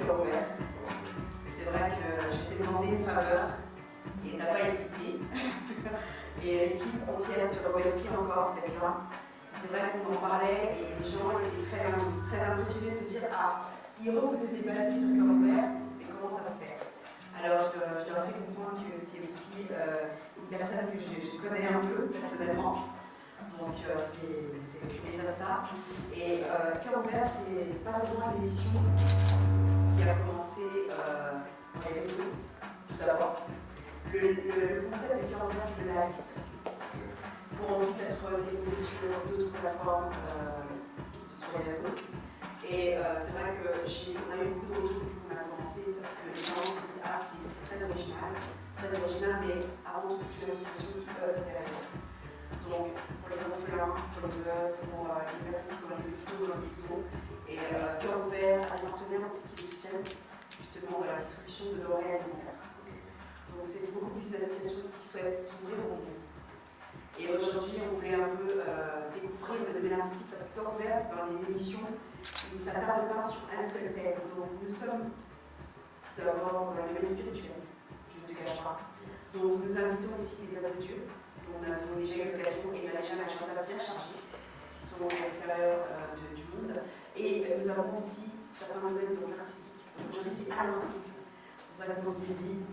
cœur ouvert. C'est vrai que je t'ai demandé une faveur et t'as pas hésité. Et l'équipe entière te remercie encore d'être là. C'est vrai qu'on en parlait et les gens étaient très impressionnés de se dire ah, Hiro peut se déplacer sur cœur ouvert, mais comment ça se fait? Alors je leur ai fait comprendre que c'est aussi une personne que je connais un peu personnellement. Donc c'est déjà ça. Et Cœur ouvert, c'est pas seulement une émission qui a commencé dans les réseaux, tout d'abord. Le concept de Cœur ouvert, c'est de la vie. Pour ensuite être déposé sur d'autres plateformes sur les réseaux. Et c'est vrai qu'on a eu beaucoup de retours depuis qu'on a commencé parce que les gens se disent ah c'est très original, mais avant tout c'est une association qui peuvent derrière. Donc pour les orphelins, pour les veuves, pour les personnes qui sont dans les hôpitaux, dans les zoos, et Cœur ouvert à des partenaires aussi qui soutiennent justement la distribution de denrées alimentaires. Donc c'est beaucoup plus d'associations qui souhaitent s'ouvrir au monde. Et aujourd'hui, on voulait un peu découvrir le domaine artistique parce que Cœur ouvert, dans les émissions, il ne s'attarde pas sur un seul thème. Donc nous sommes d'abord dans le domaine spirituel, je ne te cache pas. Donc nous invitons aussi des œuvres de Dieu. Nous avons déjà eu l'occasion et on a déjà un agenda bien chargé qui sont à l'extérieur du monde. Et nous avons aussi certains domaines artistiques. Aujourd'hui, c'est à l'artiste. Nous avons saisi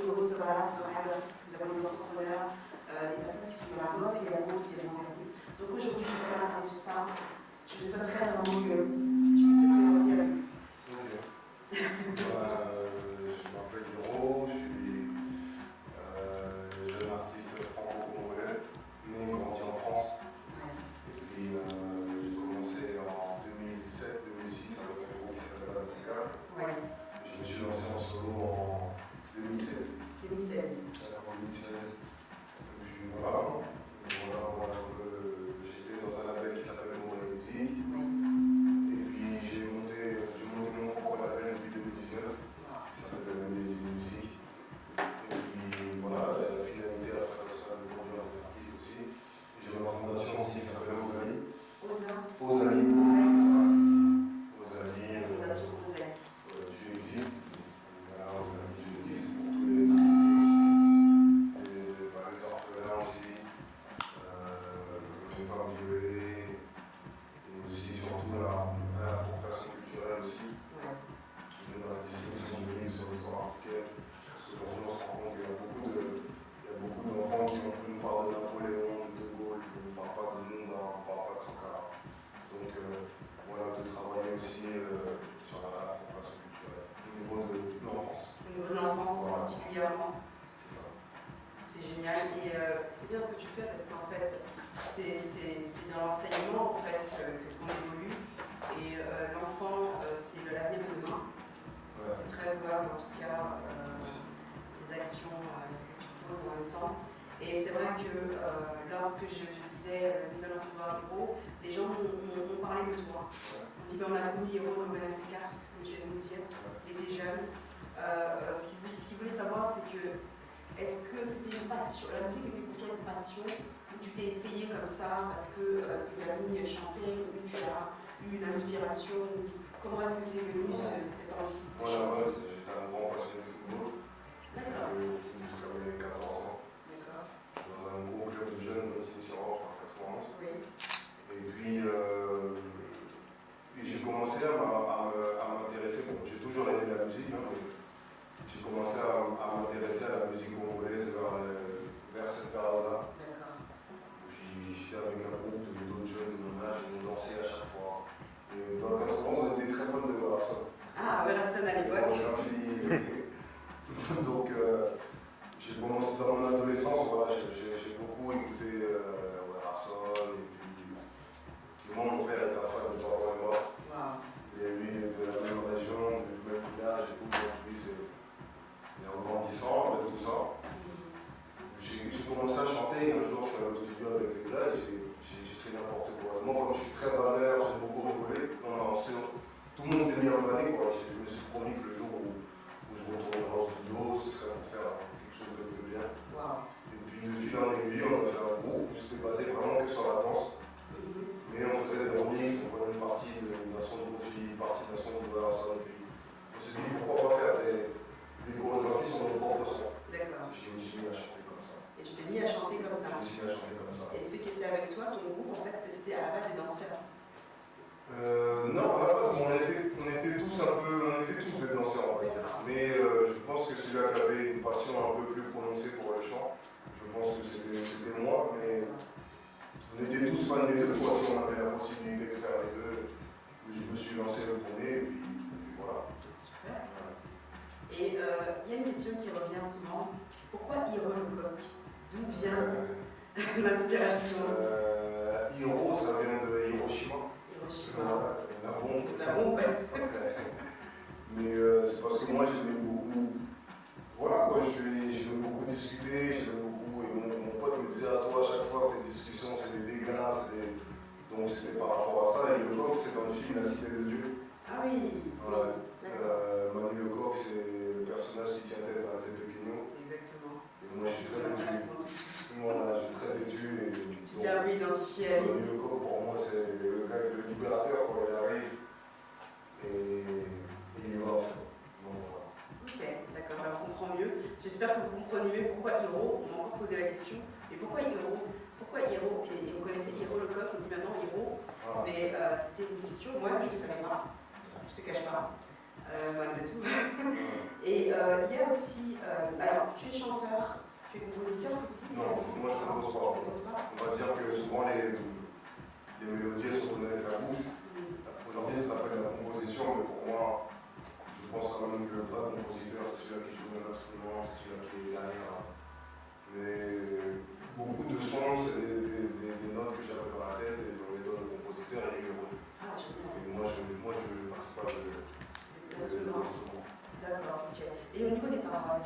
le recevoir dans l'artiste. Nous avons des entrepreneurs. Les personnes qui sont dans la mode également qui viennent en venir. Donc aujourd'hui, je ne vais pas m'arrêter sur ça. Je souhaiterais vraiment que tu puisses te présenter avec nous. Je m'appelle Hiro, je suis jeune artiste franco-congolais, né et grandi en France. Et puis j'ai commencé en 2007-2006 avec un groupe qui s'appelle Alaska. Je me suis lancé en solo en 2016. 2016. En 2016. Voilà, j'étais dans un label qui s'appelle Montréal Music. Et puis j'ai monté mon propre label depuis 2019, qui s'appelle Music Music. Et puis voilà, la finalité après ça sera de produire des artistes aussi. J'ai ma fondation aussi qui s'appelle Ozali. Ozali. Fondation Ozali. Tu existes. Voilà, Ozali, tu existes pour tous les orphelins aussi, les femmes violées, et aussi surtout l'appropriation culturelle aussi, qui est dans la distribution de livres sur l'histoire africaine. Parce qu'aujourd'hui on se rend compte qu'il y a beaucoup d'enfants qui nous parlent de Napoléon, de Gaulle, qui ne parlent pas de nous, on ne parle pas de Sankara. Donc voilà, de travailler aussi sur l'appropriation culturelle, au niveau de l'enfance. Au niveau de l'enfance particulièrement. C'est ça. C'est génial et c'est bien ce que tu fais parce qu'en fait c'est dans l'enseignement en fait qu'on évolue et l'enfant c'est l'avenir de demain. Ouais. C'est très louable en tout cas ces actions que tu poses en même temps. Et c'est vrai que lorsque je disais nous allons recevoir Hiro, les gens m'ont parlé de toi. Ouais. On dit on a connu Hiro dans le MSK, comme tu viens de nous dire, il était jeune. Ce qu'il voulait savoir c'est que est-ce que c'était une passion, la musique était pour toi une passion, ou tu t'es essayé comme ça parce que tes amis chantaient, ou tu as eu une inspiration, comment est-ce que tu es venu cette envie de chanter? J'étais un grand passionné de football. D'accord. Jusqu'à mes 14 ans. D'accord. Dans un gros club de jeunes de Tignes-sur-Orge en 91. Oui. Et puis j'ai commencé à m'intéresser, bon, j'ai toujours aimé la musique, hein, mais j'ai commencé à m'intéresser à la musique congolaise vers cette période-là. Puis j'étais avec un groupe d'autres jeunes de mon âge et on dansait à chaque fois. Et dans le 91, on était très fans de Verasson. Ah, Verasson à l'époque. Donc j'ai commencé dans mon adolescence, voilà, j'ai beaucoup écouté Verasson et puis mon père était un fan de Papa et moi. Et lui il est de la même région, du même village et tout, donc lui et en grandissant avec tout ça, j'ai commencé à chanter et un jour je suis allé au studio avec les gars et j'ai fait n'importe quoi. Moi comme je suis très bavard, j'ai beaucoup rigolé, tout le monde s'est mis à vanner quoi. Je me suis promis que le jour où je retournerai au studio, ce serait pour faire quelque chose de bien. Wow. Et puis de fil en aiguille, on a fait un groupe où c'était basé vraiment que sur la danse. Mais on faisait des remix, on prenait une partie de la son de Kofi, une partie de la son de Verasson, et puis on s'est dit Super. Et il y a une question qui revient souvent. Pourquoi Hiro Lecoq? D'où vient l'inspiration? Hiro, ça vient de Hiroshima. Hiroshima. La bombe. La bombe. Mais c'est parce que moi j'aimais beaucoup. Voilà quoi, j'aimais beaucoup discuter, j'aimais beaucoup. Et mon pote me disait à toi à chaque fois tes discussions c'est des dégâts, donc c'était par rapport à ça. Et Lecoq c'est dans le film La Cité de Dieu. Ah oui. Voilà. Manu Lecoq c'est le personnage qui tient tête à Zé Pequeno. Exactement. Et moi je suis très têtu. Voilà, je suis très têtu. Tu t'es un peu identifié à lui. Manu Lecoq pour moi c'est le gars, le libérateur quand il arrive. Et il va en fait. Ok, d'accord, alors on comprend mieux. J'espère que vous comprenez mieux pourquoi Hiro. On m'a encore posé la question. Et pourquoi Hiro? Pourquoi Hiro? Et vous connaissez Hiro Lecoq, on dit maintenant Hiro. Mais c'était une question, moi je ne savais pas. Je te cache pas. Malgré tout. Et il y a aussi. Alors, tu es chanteur, tu es compositeur aussi? Non, moi je ne compose pas. On va dire que souvent les mélodies sont données avec la bouche. Aujourd'hui ça s'appelle la composition, mais pour moi, je pense quand même que le vrai compositeur, c'est celui-là qui joue un instrument, c'est celui-là qui est derrière. Mais beaucoup de sons, c'est des notes que j'avais dans la tête, et dans les notes de compositeur, et moi je ne participe pas de l'instrument. D'accord, ok. Et au niveau des paroles?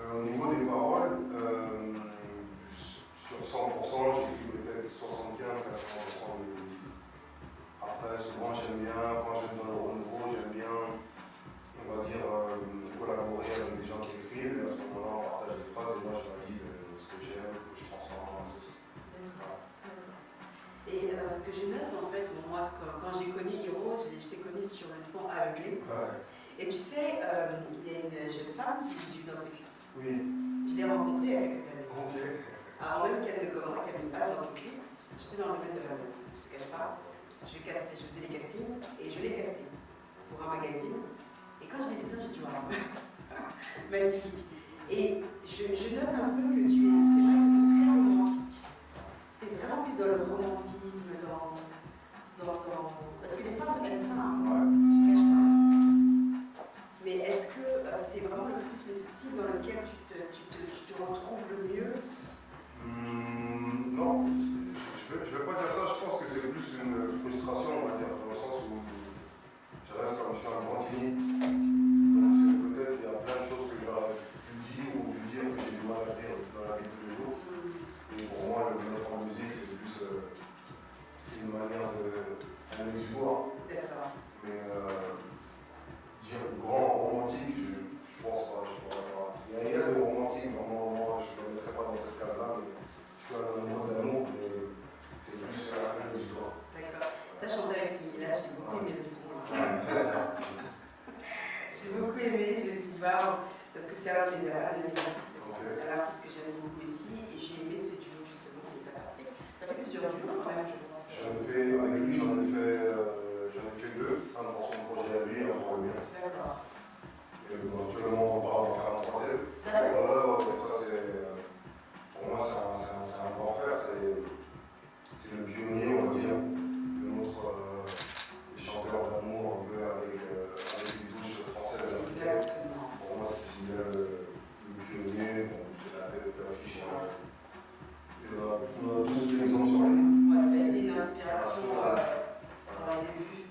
Au niveau des paroles, sur 100%, j'écris peut-être 75-80% de mélodie. Après, souvent, j'aime bien, quand j'ai besoin de renouveau, j'aime bien, on va dire, collaborer avec des gens qui écrivent. Et à ce moment-là, on partage des phrases et moi, je valide ce que j'aime, ce que je pense en. Et ce que je note, en fait, bon, moi, quand j'ai connu Hiro, je t'ai connu sur le son aveuglé. Ouais. Et tu sais, il y a une jeune femme qui joue dans ce clip. Oui. Je l'ai rencontrée il y a quelques années. Ok. Avant même qu'elle ne commence, qu'elle ne passe dans le clip, j'étais dans le domaine de la mode. Je ne te cache pas. Je faisais des castings et je l'ai casté pour un magazine. Et quand je l'ai vu, j'ai dit waouh, magnifique. Et je note un peu que tu es, c'est vrai que c'est très romantique. Tu es vraiment plus dans le romantisme, parce que les femmes aiment ça, hein. Ouais. Je ne cache pas. Mais est-ce que c'est vraiment le plus le style dans lequel tu te retrouves le mieux? Non, je ne vais pas dire ça, je pense que c'est plus une frustration, on va dire, dans le sens où je reste comme je suis un grand timide. Donc peut-être qu'il y a plein de choses que j'aurais pu dire ou dû dire que j'ai du mal à dire dans la vie de tous les jours. Et pour moi, le mettre en musique, c'est plus c'est une manière d'un exutoire. D'accord. Mais dire grand romantique, je pense pas. Il y a des romantiques, vraiment, moi je ne me mettrais pas dans cette case-là, mais je suis un amoureux d'amour, mais c'est plus un exutoire. D'accord. Tu as chanté avec Sylvia, j'ai beaucoup aimé le son. J'ai beaucoup aimé, je me suis dit waouh, parce que c'est un de mes artistes aussi, un artiste que j'aime beaucoup ici, et j'ai aimé ce duo justement, il t'a parfait. Tu as fait plusieurs duos quand même, je pense. Avec lui, j'en ai fait deux, un pour son projet à lui, un pour le mien. D'accord. Et actuellement, on parle d'en faire un troisième. Ça va? Ouais, ça c'est. Pour moi, c'est un grand frère, c'est le pionnier, on va dire, de notre chanteur d'amour, un peu avec une touche française à la musique. Pour moi, c'est Sylvia le pionnier, bon, c'est la tête d'affiche. Et on a tous des exemples sur lui. Ouais, ça a été une inspiration dans les débuts.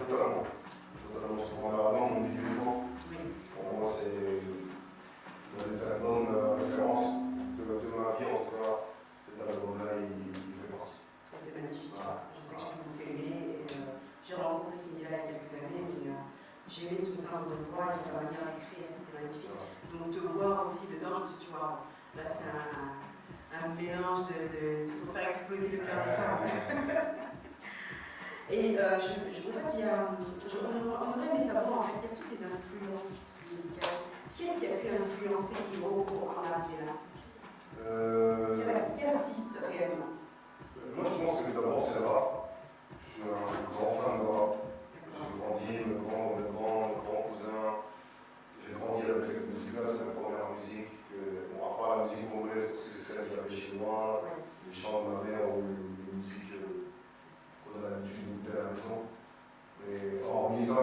Totalement. Parce qu'on a avant mon vidéo. Pour moi, c'est dans les albums référence de ma vie, en tout cas, cet album-là, il fait partie. C'était magnifique. Je sais que j'ai beaucoup aimé. J'ai rencontré Sylvia il y a quelques années, mais j'ai aimé son timbre de voix et sa manière d'écrire, c'était magnifique. Donc te voir aussi dedans, je me suis dit, waouh, là c'est un mélange c'est pour faire exploser le cœur des femmes. Et je voudrais dire, on aurait aimé savoir en fait quelles sont les influences musicales. Qui est-ce qui a pu influencer Hiro pour en arriver là? Quel artiste réellement? Moi je pense que d'abord c'est le rap. Je suis un grand fan de rap. J'ai grandi, mes grands cousins. J'ai grandi avec cette musique-là, c'est ma première musique. On va pas la musique congolaise parce que c'est celle que j'avais chez moi. Les chants de ma mère ou les musiques qu'on a l'habitude d'écouter à la maison. Mais hormis ça,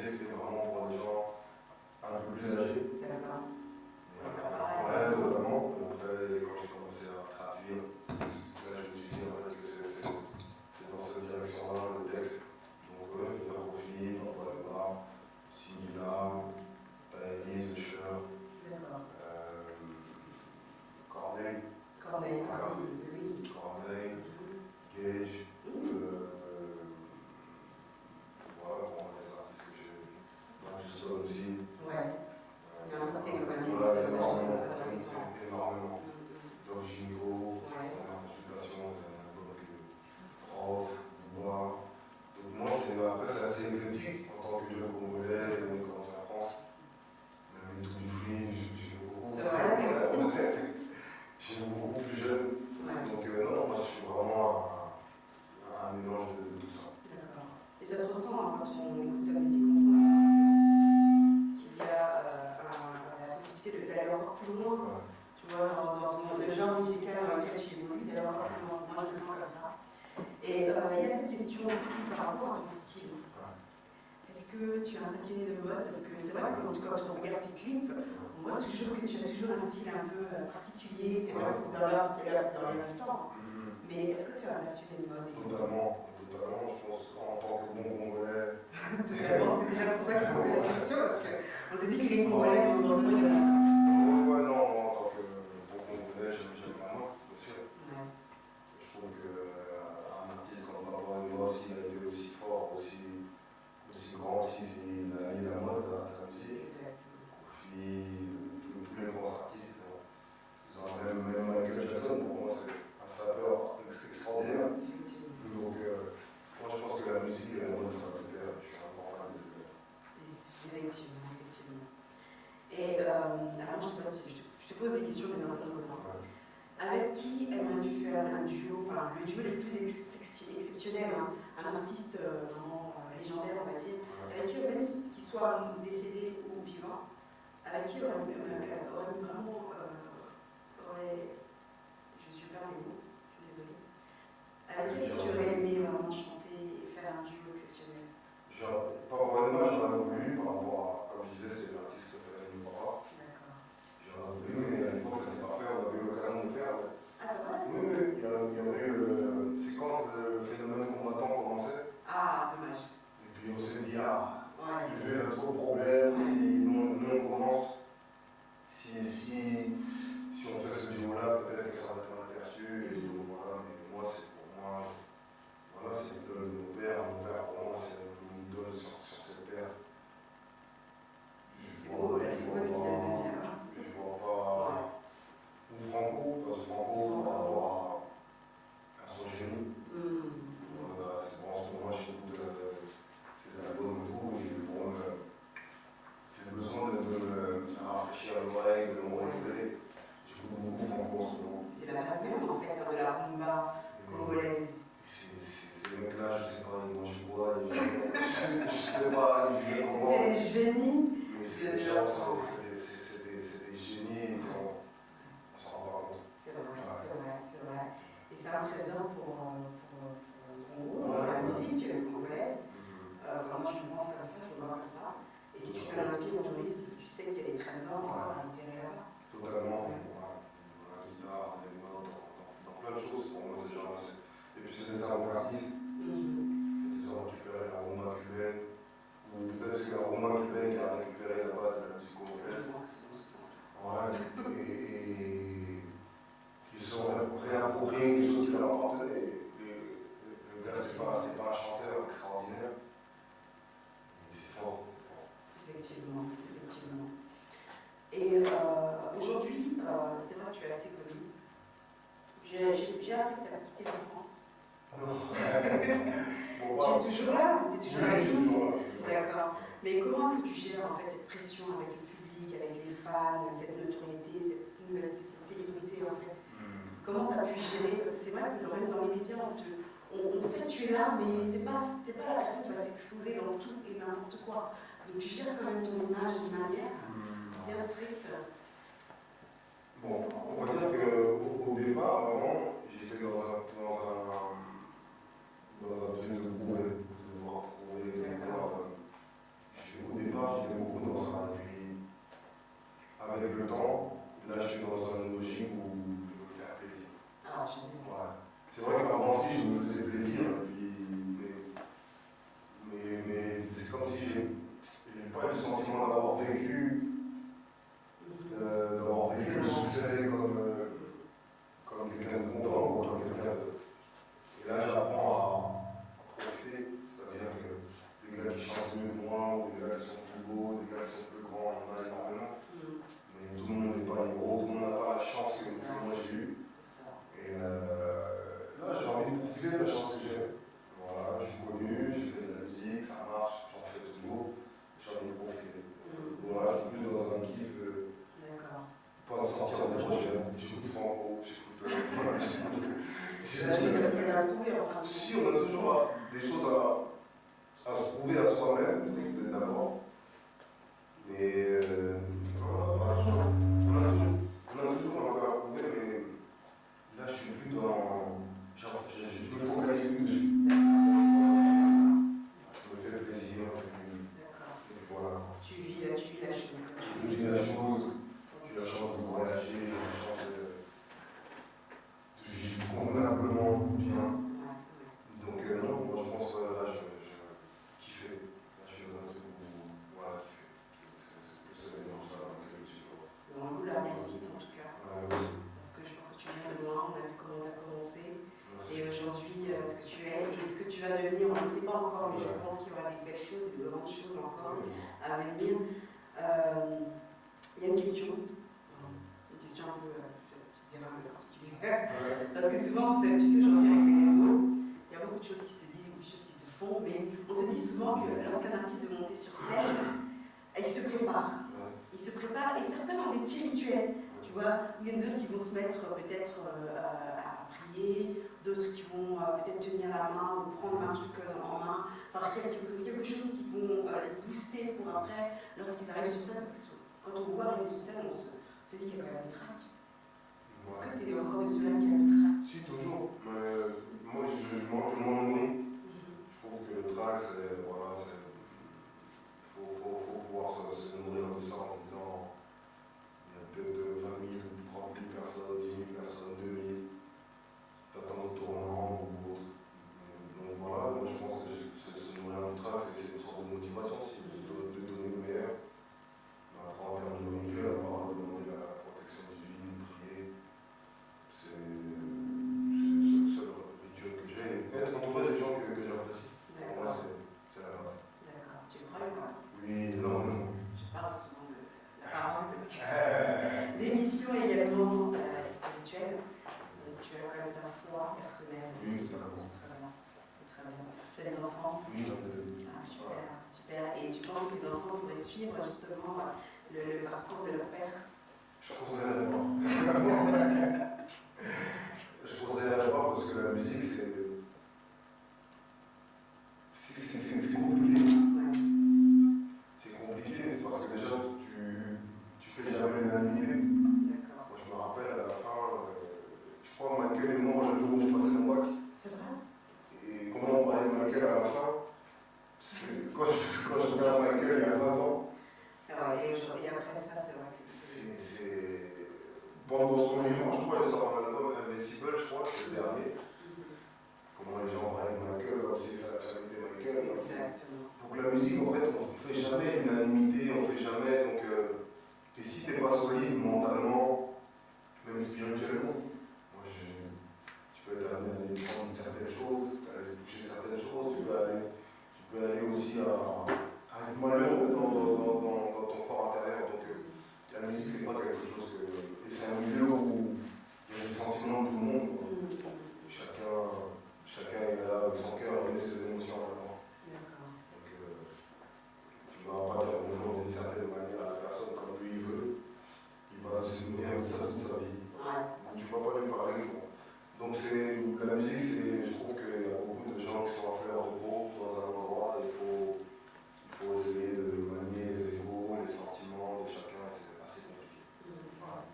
disais que c'était vraiment pour les gens un peu plus âgés. D'accord. Ouais, totalement. Après, quand j'ai commencé à traduire, là, je me suis dit en fait que c'est dans cette direction-là le texte. Donc, je vais faire au Philippe, Paul Simila, Elise, Scheur, Corneille, Gage, voilà, bon, les artistes que j'ai vus. Justin aussi. Ouais. Il y a un côté quand même, énormément. D'Orgingo, en consultation, prof, bois. Donc moi, après, c'est assez exotique en tant que jeune congolais, quand on est en France. Même tout du free, j'ai beaucoup. C'est vrai. J'ai beaucoup plus jeune. Donc non, moi, je suis vraiment un mélange de tout ça. D'accord. Et ça se ressent quand on écoute ta musique, on sent qu'il y a la possibilité d'aller encore plus loin. Ouais. Tu vois, dans le genre musical dans lequel tu évolues, d'aller encore plus loin. Moi, je le sens comme ça. Et il y a cette question aussi par rapport à ton style. Est-ce que tu es un passionné de mode? Parce que c'est vrai que quand on regarde tes clips, on voit toujours que tu as toujours un style un peu particulier. C'est vrai que c'est dans l'air du temps. Mais est-ce que tu es un passionné de mode? Totalement. Je pense en tant que bon Congolais. Totalement, c'est déjà pour ça que je posais la question, parce qu'on s'est dit qu'il est Congolais, mais dans ce moment, il y a ça. Ouais, non, moi en tant que bon Congolais, j'aime la mode, bien sûr. Ouais. Je trouve qu'un artiste comme Barbara Noah, s'il a été aussi fort, aussi grand, s'il a mis la mode à sa musique. Exactement. Tous les grands artistes, ils ont même Michael Jackson, pour moi, c'est un saveur extraordinaire. Donc, moi, je pense que la musique et la mode, ça va se faire. Je suis un grand fan de tout. Effectivement. Et alors, je te pose des questions des intervenants. Avec qui aimerais-tu faire un duo, enfin le duo le plus exceptionnel, hein, un artiste vraiment légendaire, on va dire, avec qui, même qu'il soit décédé ou vivant, avec qui aurait vraiment, je suis pas les mots, je suis désolée, avec qui est-ce que tu aurais aimé vraiment chanter et faire un duo exceptionnel? Pas vraiment, j'aurais voulu, par rapport à, comme je disais, c'est l'artiste préféré de mon papa. D'accord. J'aurais voulu, mais à l'époque, ça s'est pas fait, on a eu l'occasion de le faire. Ah, c'est vrai? Oui, il y a eu, c'est quand le phénomène combattant commençait. Ah, dommage. Et puis on s'est dit, ah, Ouais. il y a trop de problèmes, si nous on commence, si on fait ce duo-là, peut-être que ça va être un aperçu, et donc voilà, mais moi, c'est pour moi, voilà, c'est l'idole de mon père pour moi, c'est une idole sur cette terre. C'est beau, là, c'est beau ce qu'il vient de dire. Je vois pas. Ou Franco, parce que Franco, par rapport à son génie, voilà, c'est bon, en ce moment, j'écoute ses albums et tout, et bon, j'ai besoin de me rafraîchir l'oreille, de me renouveler. J'écoute beaucoup Franco en ce moment. C'est la base même, en fait, de la rumba congolaise. Ces mecs-là, je sais pas, ils mangent quoi, je sais pas, ils vivent comment. C'est des génies. Mais c'est des gens, c'est des génies, on s'en rend pas compte. C'est vrai. Et c'est un trésor pour la musique congolaise. Moi, je pense comme ça, je vois comme ça. Et si tu te l'inspires aujourd'hui, c'est parce que tu sais qu'il y a des trésors à l'intérieur. Totalement. Dans la guitare, les notes, dans plein de choses, pour moi, ces gens-là. Et puis, c'est des avant-gardistes. Ils ont récupéré la rumba cubaine, ou peut-être que la rumba cubaine qui a récupéré la base de la musique congolaise. Je pense que c'est dans ce sens-là. Voilà, et qui se sont réappropriés des choses qui leur appartenaient. Le gars, c'était pas un chanteur extraordinaire, mais c'est fort. Effectivement. Et aujourd'hui, c'est vrai que tu es assez connu. J'ai appris que tu as quitté la France. Non. Tu es toujours là? Tu es toujours là? Oui, je suis toujours là. D'accord. Mais comment est-ce que tu gères en fait cette pression avec le public, avec les fans, cette notoriété, cette célébrité en fait? Comment tu as pu gérer? Parce que c'est vrai que même dans les médias, on sait que tu es là, mais t'es pas la personne qui va s'exposer dans tout et n'importe quoi. Donc tu gères quand même ton image d'une manière bien stricte. Bon, on va dire qu'au départ, vraiment, j'étais dans un truc de prouver, de devoir prouver, de devoir. des choses à se prouver à soi-même, d'abord. Mais on a toujours encore à prouver, mais là je suis plus dans. Je me focalise plus dessus. Je me fais plaisir. Et voilà. Tu vis la chose. Je vis la chose. J'ai la chance de voyager, j'ai la chance de vivre convenablement bien. Donc non, moi je pense que là je kiffais. Là je suis dans un truc où voilà, kiffer. C'est plus ça dans ça que je suis. On vous la réussite en tout cas. Parce que je pense que tu viens de loin, on a vu comment tu as commencé. Et aujourd'hui, ce que tu es et ce que tu vas devenir, on ne le sait pas encore, mais je pense qu'il y aura des belles choses et de grandes choses encore à venir. Il y a une question un peu, je dirais un peu particulière. Parce que souvent, tu sais, aujourd'hui avec les réseaux, il y a beaucoup de choses qui se disent, beaucoup de choses qui se font, mais on se dit souvent que lorsqu'un artiste veut monter sur scène, il se prépare. Il se prépare et certains ont des petits rituels. Tu vois, il y en a deux qui vont se mettre peut-être à prier, d'autres qui vont peut-être tenir la main ou prendre un truc en main, par quelque chose qui vont les booster pour après, lorsqu'ils arrivent sur scène, parce que quand on voit arriver sur scène, on se dit qu'il y a quand même le trac. Est-ce que tu es encore de ceux-là qui a le trac? Si, toujours. Moi, je m'en nourris. Je trouve que le trac, c'est. Voilà, faut pouvoir se nourrir de ça en disant il y a peut-être 20 000, 30 000 personnes, 10 000 personnes, 2 000. T'attends le tournant ou autre. Donc voilà, moi je pense que se nourrir du trac, c'est une sorte de motivation aussi, de donner le meilleur. Après, en termes de rituel, à part demander la protection divine, prier, c'est le seul rituel que j'ai. Être entouré des gens que j'apprécie. Pour moi, c'est la base. D'accord. Tu crois ou pas? Oui, non. Je parle souvent de la parole parce que l'émission est également spirituelle. Tu as quand même ta foi personnelle. Oui, tout à fait. Très bien. Tu as des enfants? Oui, j'en ai deux. Super. Et tu penses que les enfants pourraient suivre justement le parcours de leur père? Je conseillerais pas. Je conseillerais pas parce que la musique, c'est compliqué. C'est compliqué, c'est parce que déjà, tu fais jamais l'unanimité. Moi, je me rappelle à la fin, je crois que Michael et moi, un jour où je passais mon bac. C'est vrai? Et comment on parlait de Michael à la fin? Quand je regarde Michael il y a 20 ans. Et après ça, c'est vrai que pendant son vivant, je crois, il sort un album Invincible, je crois, c'est le dernier. Comment les gens parlaient de Michael, comme si ça avait été Michael. Exactement. Pour la musique, en fait, on ne fait jamais l'unanimité, on ne fait jamais. Donc, et si tu n'es pas solide mentalement, même spirituellement, tu peux être amené à aller prendre certaines choses, à aller toucher certaines choses, tu peux aller aussi à être malheureux dans ton fort intérieur. Donc, la musique, c'est pas quelque chose que. Et c'est un milieu où il y a des sentiments de tout le monde. Chacun est là avec son cœur, il met ses émotions en avant. Donc, tu ne vas pas dire bonjour d'une certaine manière à la personne comme lui il veut. Il va se nourrir de ça toute sa vie. Donc, tu ne vas pas lui parler faux. Donc, la musique, je trouve qu'il y a beaucoup de gens qui sont à fleur de peau dans un endroit. Il faut essayer de manier les égos, les sentiments de chacun, c'est assez compliqué. Voilà.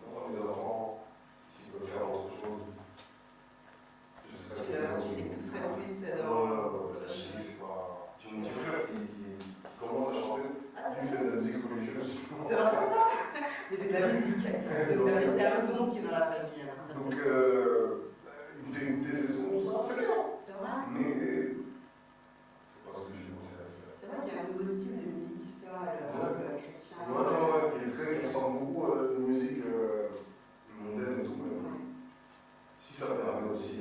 Donc, les enfants, s'ils peuvent faire autre chose, je serais tu les pousserais plus dans. La musique, c'est pas. J'ai mon petit frère qui commence à chanter. Lui fait de la musique religieuse. C'est vrai ça? Mais c'est de la musique. Donc, c'est un don qui est dans la famille. Donc, il me fait écouter ses sons, c'est bien. C'est vrai? Mais c'est pas ce que j'ai pensé à faire. C'est vrai qu'il y a un nouveau style de musique qui sort, le chrétien. Il ressemble beaucoup à la musique mondaine et tout. Si ça permet aussi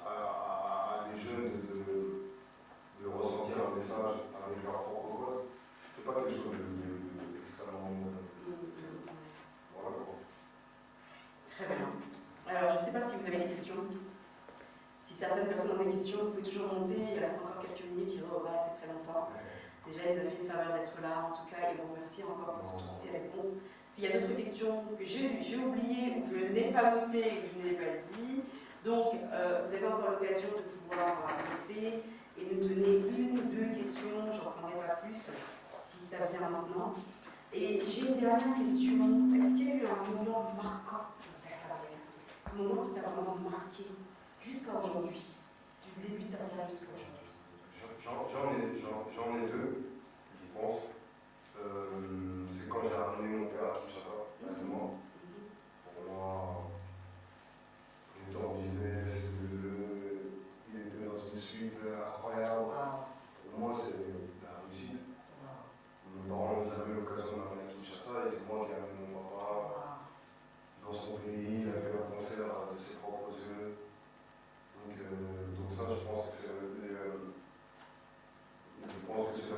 à des jeunes de ressentir un message avec leur propre code, c'est pas quelque chose d'extrêmement mondain. Voilà quoi. Très bien. Alors, je ne sais pas si vous avez des questions. Si certaines personnes ont des questions, vous pouvez toujours monter. Il reste encore quelques minutes. Il va c'est très longtemps. Déjà, il nous a fait une faveur d'être là, en tout cas, et vous remercie encore pour toutes ces réponses. S'il y a d'autres questions que j'ai oubliées ou que je n'ai pas notées et que je n'ai pas dit, Donc, vous avez encore l'occasion de pouvoir voter et nous donner une ou deux questions, j'en prendrai pas plus, si ça vient maintenant. Et j'ai une dernière question. Est-ce qu'il y a eu un moment marquant dans ta carrière? Un moment qui t'a vraiment marqué jusqu'à aujourd'hui, du début de ta carrière jusqu'à aujourd'hui? J'en ai deux, je pense. C'est quand j'ai ramené mon père à Kinshasa, directement. Pour moi, il était en business, il était dans une suite incroyable. Pour moi, c'est la réussite. Mes parents n'ont jamais eu l'occasion de m'amener à Kinshasa et c'est moi qui ai amené mon papa dans son pays. Il a fait un concert de ses propres yeux. Donc ça, je pense que c'est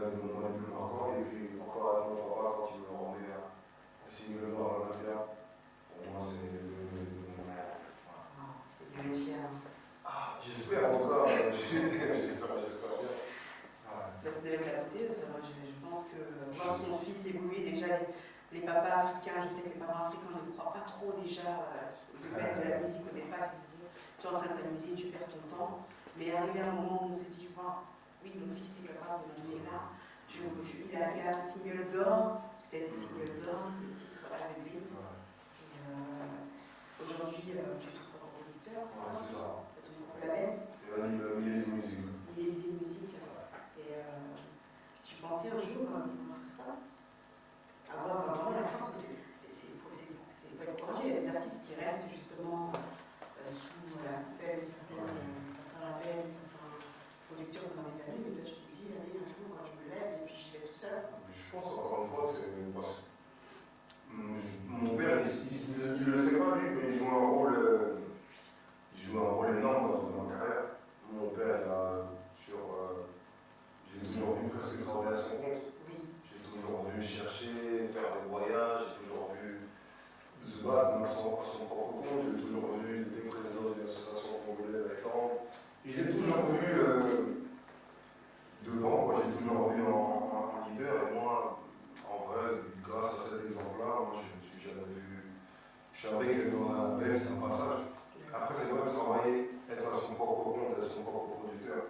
l'un des moments les plus marquants. Et puis encore avec mon papa, quand il me remet un single d'or à l'Olympia, pour moi, c'est des moments. Vous devez être fier. J'espère en tout cas. J'espère bien. Ça devait être à côté. Je pense que voir son fils évoluer, déjà les papas africains, je sais que les parents africains ne croient pas trop déjà de mettre de la musique au départ. Ils se disent, tu es en train de t'amuser, tu perds ton temps. Mais arrivé à un moment où on se dit, oui, mon fils est capable de m'amener là. Il a un single d'or, tu as été single d'or, le titre avec lui. Aujourd'hui, tu es ton propre producteur, c'est ça? Tu as ton propre label. Il est musique. Il est musique. Et tu pensais un jour faire ça? Avoir vraiment la force, parce que c'est pas découragé. Il y a des artistes qui restent justement sous la coupelle de certains labels, certains producteurs pendant des années, mais toi tu t'es dit, allez, un jour je me lève et puis j'y vais tout seul. Je pense encore une fois, c'est parce que mon père, il le sait pas lui, mais il joue un rôle énorme dans ma carrière. Mon père, j'ai toujours vu presque travailler à son compte. Oui. J'ai toujours vu chercher, faire des voyages, j'ai toujours vu se battre à son propre compte, j'ai toujours vu des présidents d'une association congolaise avec temps. Et j'ai toujours vu devant, moi j'ai toujours vu un leader, et moi, en vrai, grâce à cet exemple-là, moi je ne me suis jamais vu. Je savais que dans un label, c'est un passage. Après, c'est vrai, travailler, être à son propre compte, être son propre producteur,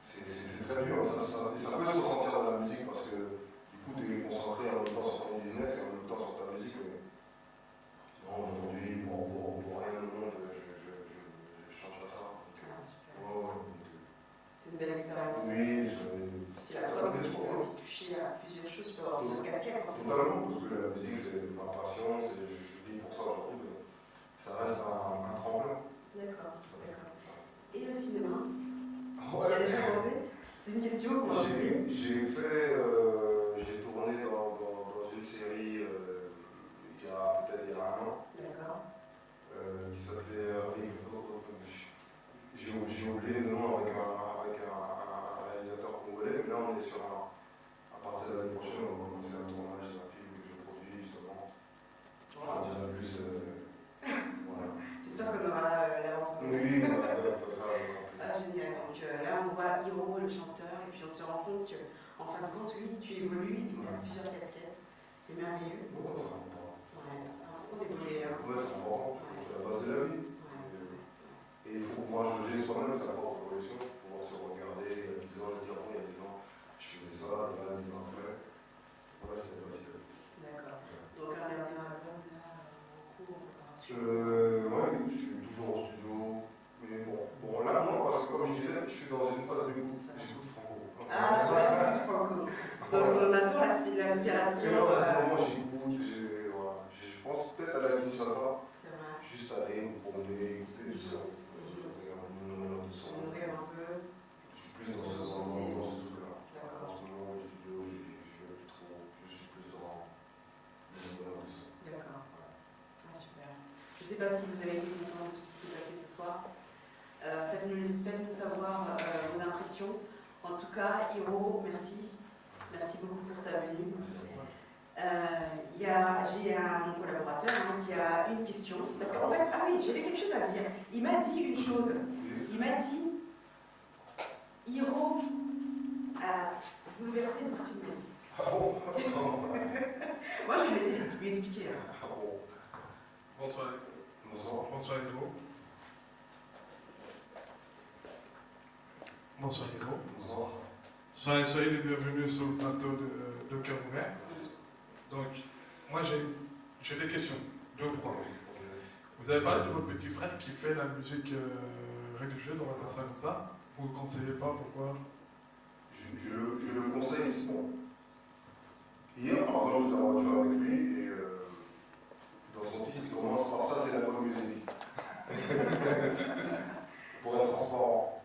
c'est très dur. Ça peut se ressentir dans la musique parce que du coup, tu es concentré en même temps sur ton business et en même temps sur ta musique. Non, aujourd'hui, pour rien au monde, je changerai ça. C'est une belle expérience. Oui, c'est la preuve que tu peux aussi toucher à plusieurs choses, tu peux avoir plusieurs casquettes. Totalement, parce que la musique, c'est ma passion, je vis pour ça aujourd'hui, mais ça reste un tremplin. D'accord. Et le cinéma? Tu as déjà posé? C'est une question qu'on a posée. J'ai tourné dans une série il y a peut-être un an. D'accord. Qui s'appelait j'ai oublié le nom avec un réalisateur congolais, mais là on est sur à partir de l'année prochaine, on va commencer un tournage d'un film que je produis justement. J'en dirai plus. Voilà. J'espère qu'on aura la rencontre. Oui, ça. Génial. Donc là on voit Hiro, le chanteur, et puis on se rend compte qu'en fin de compte, oui, tu évolues, tu as plusieurs casquettes. C'est merveilleux. Bon, c'est important. C'est d'évoluer. C'est important. C'est la base de la vie. Et il faut pouvoir juger soi-même sa propre évolution, pouvoir se regarder il y a 10 ans, se dire bon, il y a 10 ans, je faisais ça, et là, 10 ans après. Voilà, c'est la base de la vie. D'accord. Donc un dernier album là, en cours, en préparation? Oui, je suis toujours au studio. Mais bon, là, non, parce que comme je disais, je suis dans une phase d'écoute. J'écoute Franco. Ah, ouais, tu Franco. Donc on attend l'aspiration. Non, à ce moment, j'écoute. Je pense peut-être à la Kinshasa. C'est vrai. Juste aller me promener, écouter du son. Nourrir un peu. Je suis plus dans ce truc-là. En ce moment, au studio, je suis plus dans le son. D'accord. Super. Je ne sais pas si vous avez été content de tout ce qui s'est passé ce soir. Faites-nous savoir vos impressions. En tout cas, Hiro, merci. Merci beaucoup pour ta venue. J'ai un collaborateur qui a une question. Parce qu'en fait, j'avais quelque chose à dire. Il m'a dit une chose. Il m'a dit, Hiro a bouleversé une partie de ma vie. Ah bon? Moi, je vais laisser lui expliquer. Ah bon. Bonsoir. Bonsoir. Bonsoir Hiro. Bonsoir Hiro. Bonsoir. Soyez les bienvenus sur le plateau de Cœur Ouvert. Donc, moi j'ai des questions, 2 ou 3. Vous avez parlé de votre petit frère qui fait la musique religieuse, on va dire ça comme ça. Vous ne le conseillez pas, pourquoi? Je le conseille souvent. Hier, par exemple, j'étais en voiture avec lui et dans son titre, il commence par ça, c'est la bonne musique. Pour être transparent.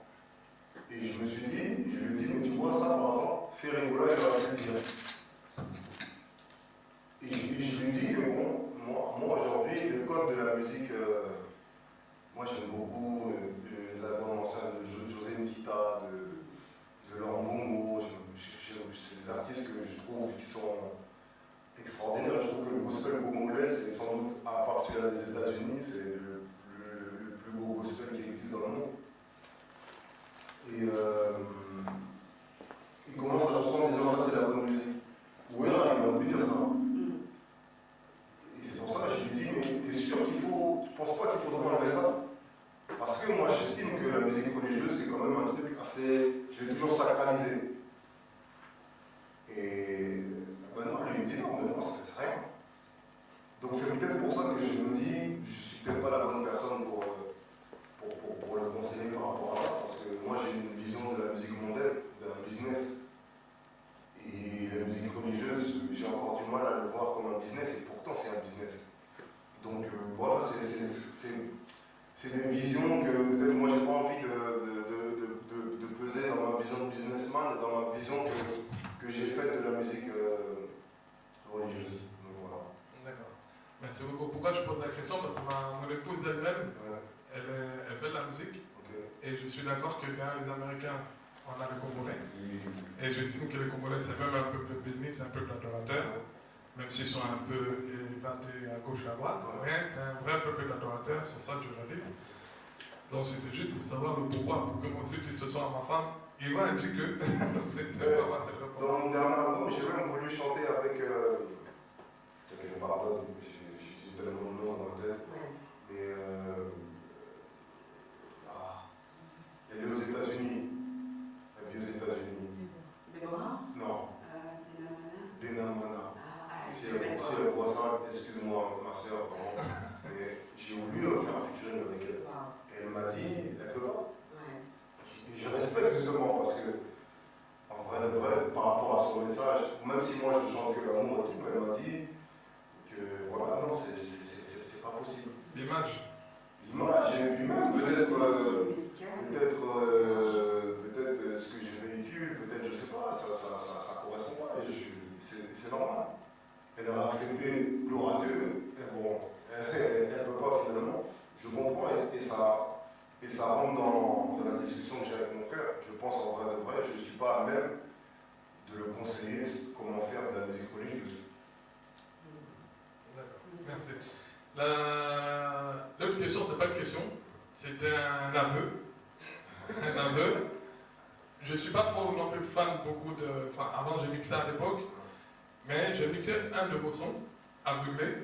Et je me suis dit, je lui ai dit, mais tu vois ça par exemple, fais rigoler, il va le dire. Et je lui ai dit que bon, moi aujourd'hui, le code de la musique, moi j'aime beaucoup les albums anciens de José Ncita, de Laurent Bongo, c'est des artistes que je trouve qui sont extraordinaires. Je trouve que le gospel congolais, c'est sans doute, à part celui des États-Unis, c'est le plus beau gospel qui existe dans le monde. Et il commence la chanson en disant ça c'est la bonne musique. Ouais, il va me dire ça. Et c'est pour ça que je lui dis, mais t'es sûr qu'il faut. Tu penses pas qu'il faudrait enlever ça? Parce que moi j'estime que la musique religieuse c'est quand même un truc assez. Je l'ai toujours sacralisé. Et maintenant il me dit non, mais non, c'est rien. Donc c'est peut-être pour ça que je me dis, je suis peut-être pas la bonne personne pour le conseiller par rapport à ça, parce que moi j'ai une vision de la musique mondaine, d'un business. Et la musique religieuse, j'ai encore du mal à le voir comme un business, et pourtant c'est un business. Donc voilà, c'est des visions que peut-être moi j'ai pas envie de peser dans ma vision de businessman, dans ma vision que j'ai faite de la musique religieuse. Donc voilà. D'accord. Merci beaucoup. Pourquoi je pose la question? Parce que mon épouse elle-même, elle fait de la musique. Okay. Et je suis d'accord que derrière les Américains, on a les Congolais. Et j'estime que les Congolais, c'est même un peuple béni, c'est un peuple adorateur. Même s'ils sont un peu éventés à gauche et à droite. Mais c'est un vrai peuple d'adorateurs, sur ça Dieu l'a dit. Donc c'était juste pour savoir le pourquoi, pour que moi aussi je dise ce soir à ma femme, il va dire que c'était pas mal. Dans mon dernier album, j'ai même voulu chanter avec. Pardon, j'ai tellement de noms dans la tête. Mais. Elle est aux États-Unis. Elle vit aux États-Unis. Déborah? Non. Denamana. Si elle elle voit ça, excuse-moi, ma soeur, pardon. J'ai voulu faire un featuring avec elle. Et elle m'a dit, elle peut pas. Et je respecte justement parce que, en vrai de vrai, par rapport à son message, même si moi je chante que l'amour et tout, elle m'a dit que voilà, non, c'est pas possible. L'image. L'image, et puis même peut-être ce que je véhicule, peut-être, je sais pas, ça correspond pas, c'est normal. Elle a accepté gloire à Dieu, et bon, elle ne peut pas finalement, je comprends, et ça rentre dans la discussion que j'ai avec mon frère. Je pense en vrai de vrai, je ne suis pas à même de le conseiller comment faire de la musique religieuse. D'accord, merci. L'autre question, c'était pas une question, c'était un aveu. Un aveu. Je ne suis pas trop non plus fan beaucoup de. Enfin, avant j'ai mixé à l'époque, mais j'ai mixé un de vos sons, Aveuglé.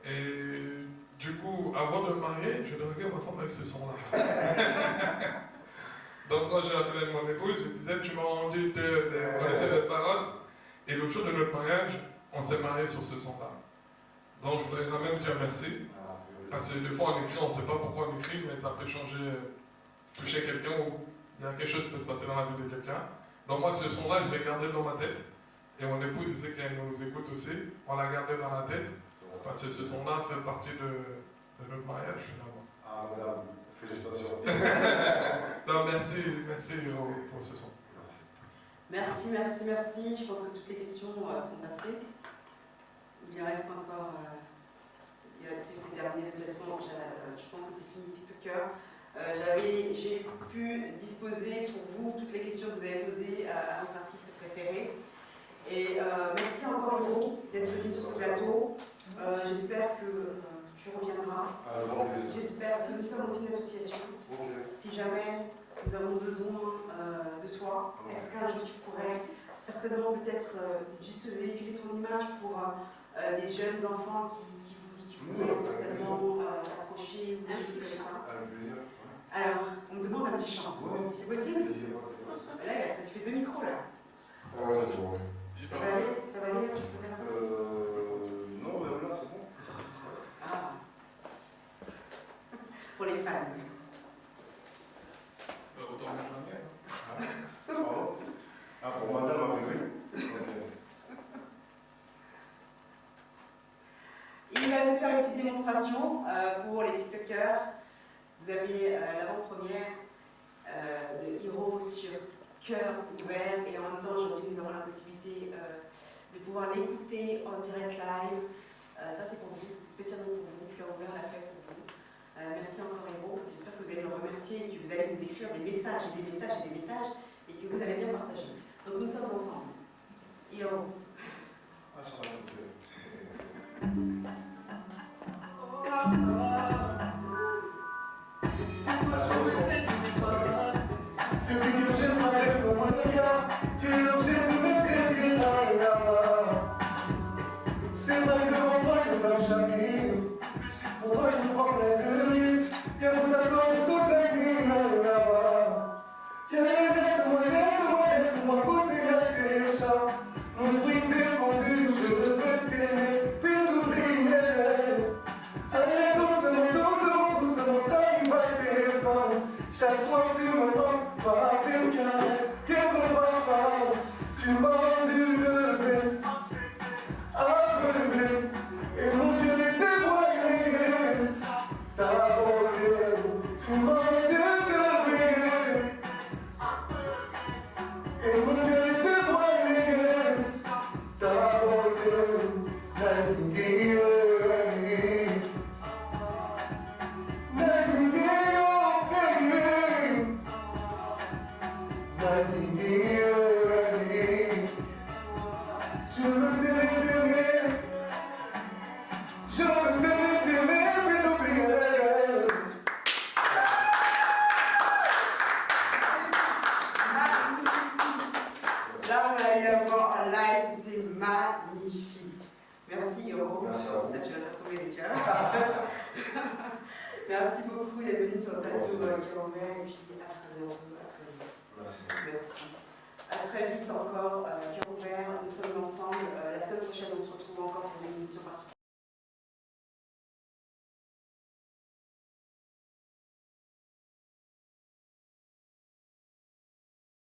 Et du coup, avant de me marier, je draguais ma femme avec ce son-là. Donc quand j'ai appelé mon épouse, je disais, tu m'as rendu des paroles. Et le jour de notre mariage, on s'est marié sur ce son-là. Donc je voudrais quand même dire merci. Parce que des fois on écrit, on ne sait pas pourquoi on écrit, mais ça peut changer, toucher quelqu'un ou il y a quelque chose qui peut se passer dans la vie de quelqu'un. Donc moi ce son-là, je l'ai gardé dans ma tête. Et mon épouse, je sais qu'elle nous écoute aussi, on l'a gardé dans la tête. Parce que ce son-là fait partie de notre mariage finalement. Ah madame, félicitations. Non, merci pour ce son. Merci. Je pense que toutes les questions sont passées. Il reste encore. C'est terminé de toute façon. Je pense que c'est fini TikToker. J'ai pu disposer pour vous toutes les questions que vous avez posées à votre artiste préféré. Et merci encore Hiro d'être venu sur ce plateau. J'espère que tu reviendras. J'espère que nous sommes aussi une association. Si jamais nous avons besoin de toi, est-ce qu'un jour tu pourrais certainement peut-être juste véhiculer ton image pour des jeunes enfants qui voudraient certainement t'approcher ou des choses comme ça. Alors, on me demande un petit chant. C'est possible? petite démonstration pour les TikTokers. Vous avez l'avant-première de Hiro sur Cœur ouvert, et en même temps aujourd'hui nous avons la possibilité de pouvoir l'écouter en direct live. Ça c'est pour vous, c'est spécialement pour vous. Cœur ouvert l'a fait pour vous. Merci encore Hiro. J'espère que vous allez le remercier et que vous allez nous écrire des messages et des messages et des messages et que vous avez bien partagé. Donc nous sommes ensemble. Hiro. Ah, ça va écouter. Depuis que j'ai passé pour mon regard, tu es l'objet de mes désirs. C'est vrai que pour toi que ça me chavire, pour toi je prends plein de risques, et vous accorde toute la nuit. Laisse-moi goûter à tes chats, mon fruit défendu, je veux t'aimer, puis t'oublier. Allez doucement, t'arrives à tes fins. Chaque soir tu me manques par tes caresses, et ton parfum, tu m'as rendu levé, aveuglé, et mon Dieu est dévoilé. Ta beauté, tu m'as rendu levé, et mon Dieu est dévoilé. Ta beauté, je veux t'aimer, mais t'oublier. Là, on a eu la voix en live, c'était magnifique. Merci Hiro. Merci à vous. Là, tu vas faire tomber les cœurs. Merci beaucoup d'être venu sur le plateau Cœur ouvert, et puis à très bientôt, à très vite. Merci. Merci. À très vite encore, Cœur ouvert.